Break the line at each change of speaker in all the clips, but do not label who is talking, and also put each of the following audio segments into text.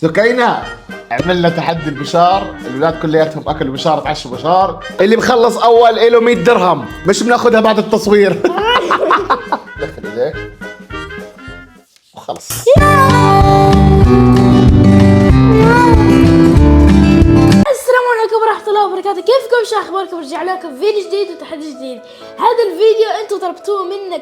سكينة عملنا تحدي البشار، الولاد كلياتهم اكلوا بشار تعشوا بشار، اللي مخلص اول له 100 درهم، مش بناخذها بعد التصوير. دخل ايديك وخلص.
السلام عليكم ورحمة الله وبركاته، كيفكم؟ شو اخباركم؟ رجع لكم فيديو جديد وتحدي جديد. هذا الفيديو انتم طلبتوه منا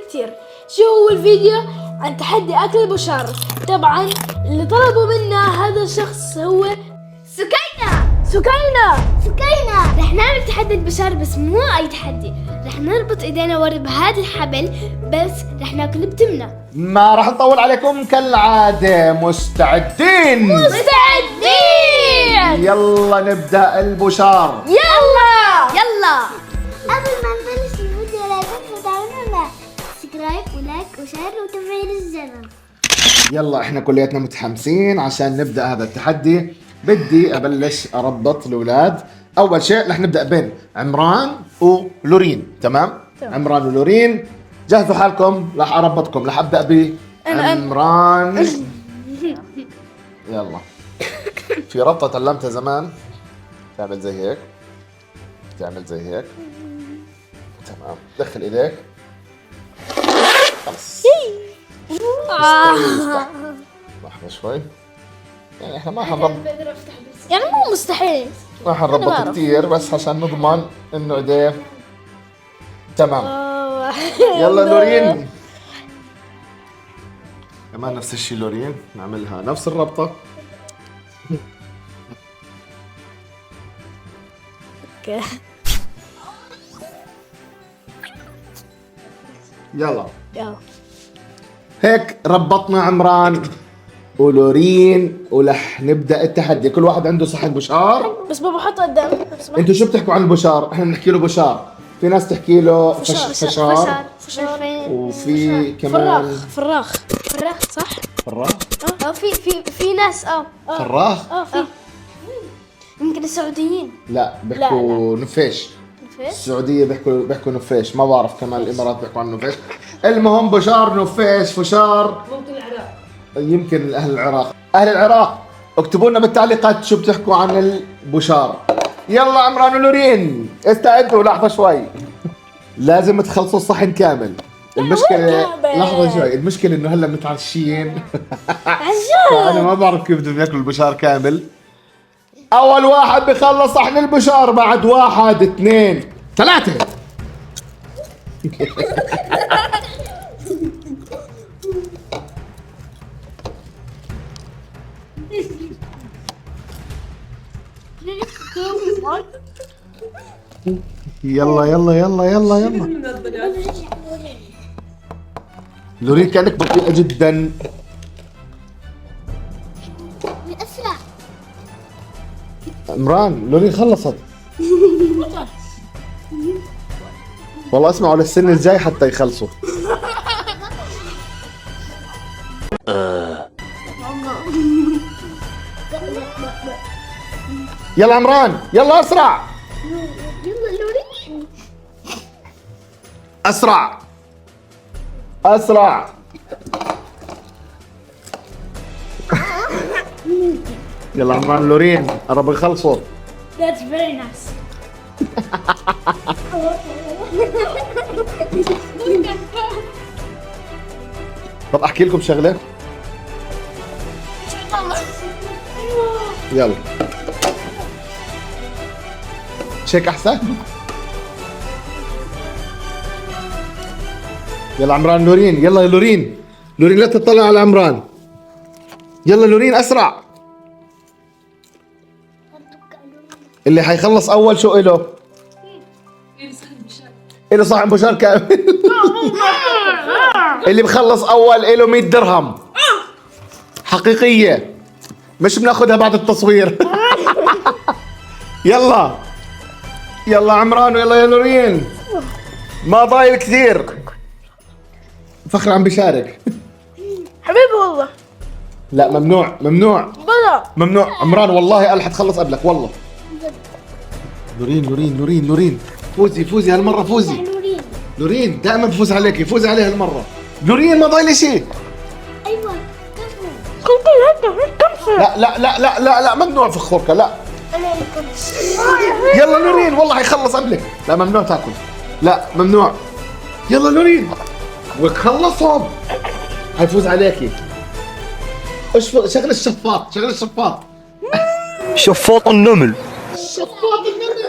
كتير. شو هو الفيديو؟ عن تحدي اكل البشار. طبعا اللي طلبوا منا هذا الشخص هو سكينة.
رح نعمل تحدي البشار، بس مو اي تحدي. رح نربط ايدينا ورا بهذا الحبل، بس رح ناكل بتمنا.
ما راح نطول عليكم كالعادة، مستعدين؟ يلا نبدأ البشار.
يلا قبل ما نبلش الفيديو لا تنسوا تعملوا سبسكرايب ولايك وشير وتفعيل الجرس.
يلا احنا كلياتنا متحمسين عشان نبدأ هذا التحدي. بدي ابلش اربط الاولاد. اول شيء رح نبدأ بين عمران ولورين. تمام. عمران ولورين جهزوا حالكم، راح اربطكم. راح ابدأ بعمران. يلا. في ربطة تعلمتها زمان، تعمل زي هيك، تعمل زي هيك. تمام. دخل ايديك. خلص. لحظة شوي، يعني احنا ما حنربط،
يعني مو مستحيل.
ما حنربط كثير، بس عشان نضمن انه ايديه تمام. يلا لورين كمان نفس الشيء. لورين نعملها نفس الربطة.
اوكي.
يلا
هيك
ربطنا عمران ولورين، ورح نبدا التحدي. كل واحد عنده صحن بشار.
بس بابا حط قدام.
انتوا شو بتحكوا عن البشار؟ احنا بنحكي له بشار، في ناس تحكي له فشار، وفي كمان
فراخ صح؟
فراخ.
في ناس
فراخ.
في يمكن السعوديين.
لا بيحكوا نفيش. السعودية بيحكوا نفيش، ما بعرف كمان الامارات بيحكوا عن نفيش. المهم بشار، نفيش، فشار. ممكن العراق، يمكن اهل العراق. اهل العراق اكتبوا لنا بالتعليقات شو بتحكوا عن البشار. يلا عمران ولورين استعدوا. لحظة شوي، لازم تخلصوا الصحن كامل. المشكلة لحظة شوي، المشكلة انه هلا متعشين. فانا ما بعرف كيف بدهم ياكلوا البشار كامل. اول واحد بخلص صحن البشار، بعد 1 2 3. يلا لورين كانك بطيئة جدا.
اسرع.
عمران لورين خلصت. والله اسمعوا للسن الجاي حتى يخلصوا. يلا عمران، يلا اسرع
يلا لورين.
اسرع. يلا عمران لورين قرب يخلصوا.
That's very nice.
طب احكي لكم شغله. يلا شيك احسن. يلا عمران لورين، يلا يا لورين لا تطلع على عمران. يلا لورين اسرع. اللي حيخلص اول شو إله؟ إله صحن بشار كامل. اللي بخلص اول له 100 درهم حقيقية، مش بناخذها بعد التصوير. يلا عمران ويلا يا لورين، ما ضايل كثير. فخر عم بيشارك.
حبيبي والله.
لا ممنوع.
بلا
ممنوع. عمران والله قال حتخلص قبلك والله. لورين فوزي هالمرة، فوزي. لورين دائما بفوز عليكي، فوزي عليها هالمرة. لورين ما ضايل شيء.
ايوه
كم
لا لا لا لا لا لا ممنوع فخوركة لا. يلا لورين والله حيخلص قبلك. لا ممنوع تاكل. لا ممنوع. يلا لورين وخلصهم حيفوز عليكي. شغل الشفاط شغل الشفاط.
شفاط النمل.
شفاط النمل.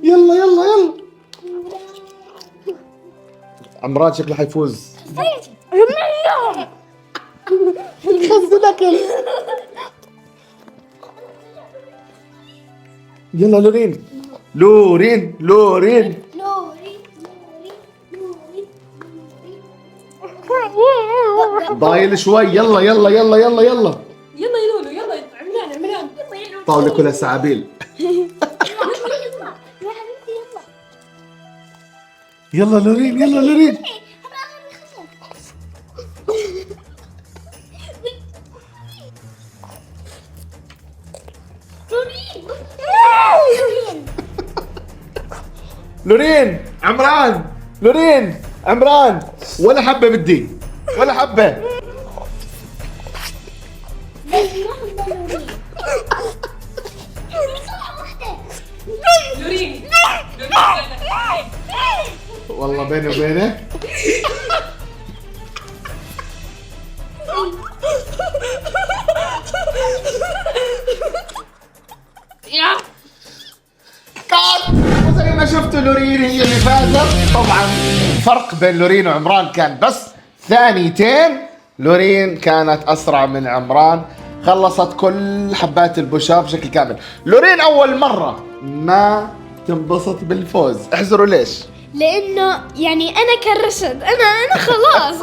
يلا يلا يلا. عمران شكله حيفوز. خزن اكل. يلا لورين لورين لورين. ضايل شوي. يلا يلا يلا يلا يلا.
يلا يا لولو يلا عملان عملان.
طاولة كلها سعابيل. يلا لورين يلا لورين. لورين عمران لورين عمران ولا حبة بدي ولا حبة. والله بيني وبينك وزي ما شفتوا لورين هي اللي فازت. طبعا الفرق بين لورين وعمران كان بس ثانيتين. لورين كانت اسرع من عمران، خلصت كل حبات البوشاب بشكل كامل. لورين اول مرة ما تنبسط بالفوز. احذروا ليش؟
لانه يعني انا كرشد انا خلاص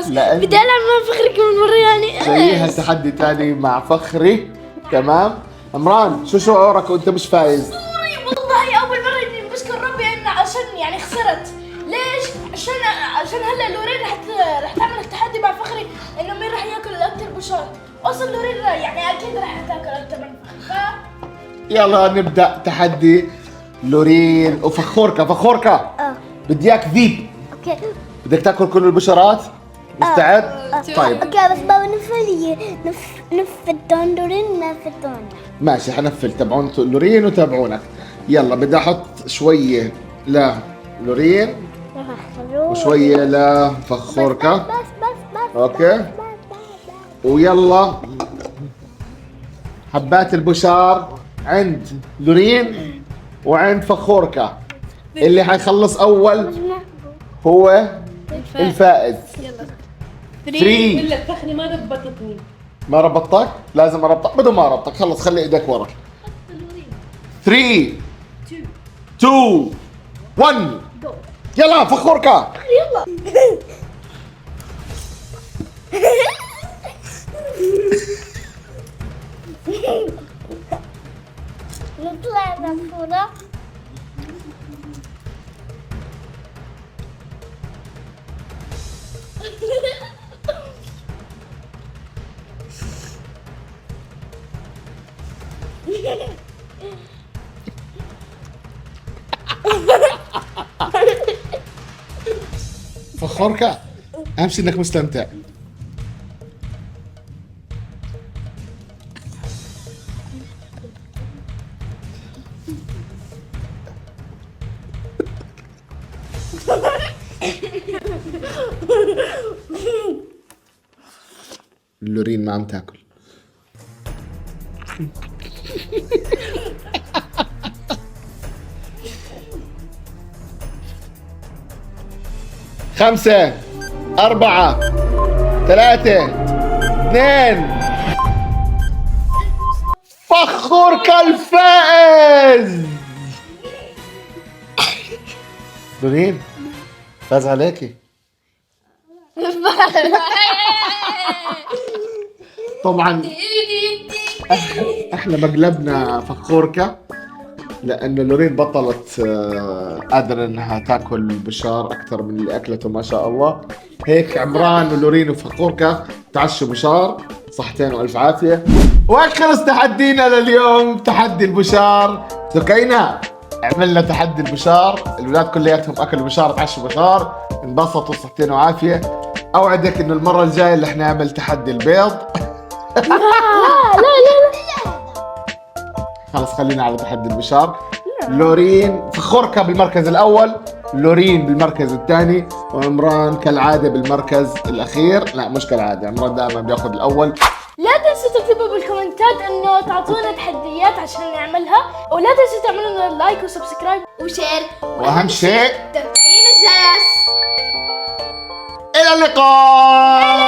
لأن-
بدي العب مع فخري كم مرة يعني.
زيها تحدي تاني مع فخري. تمام عمران شو شعورك وانت مش فايز؟
والله اول مرة اني بشكر ربي انه عشان يعني خسرت. ليش؟ عشان هلا لورين رح تعمل التحدي مع فخري انه مين رح ياكل اكثر بشار. اصلا لورين يعني اكيد رح تاكل اكثر من فخري.
يلا نبدأ تحدي لورين وفخوركة. فخوركة بدي اياك ذيب.
اوكي
بدك تاكل كل البشرات؟ مستعد؟ طيب
اوكي بس بابا نفذون دورين ما نفذون.
ماشي حنفل تبعون لورين وتبعونك. يلا بدي احط شوية لورين وشوية لفخوركة.
بس
اوكي ويلا حبات البشار عند لورين وعند فخوركة. اللي حيخلص اول هو الفائز. 3
لك فخري ما ربطتني.
ما ربطتك؟ لازم اربطك. بدون ما اربطك خلص خلي ايدك ورا. 3 2 1 يلا فخوركة.
نطلع بالصورة.
فخوركة اهم شيء انك مستمتع. لورين ما عم تاكل. خمسة 4 3 2 فخوركة الفائز. لورين فاز عليكي. طبعا احنا مقلبنا فخوركة لانه لورين بطلت قادرة انها تاكل بشار اكثر من اللي اكلته ما شاء الله. هيك عمران ولورين وفخوركة تعشوا بشار صحتين والف عافية. وهيك خلص تحدينا لليوم تحدي البشار. سكينة عملنا تحدي البشار، الولاد كلياتهم اكلوا بشار تعشوا بشار انبسطوا صحتين وعافية. اوعدك انه المره الجايه اللي حنعمل تحدي البيض.
لا
خلص خلينا على تحدي البشار. لورين فخوركا بالمركز الاول، لورين بالمركز الثاني، وعمران كالعاده بالمركز الاخير. لا مش كالعاده، عمران دائما بياخذ الاول.
لا تنسوا تكتبوا بالكومنتات انه تعطونا تحديات عشان نعملها، ولا تنسوا تعملوا لنا لايك وسبسكرايب
وشير،
واهم شيء
تفعيل الجرس.
الى اللقاء.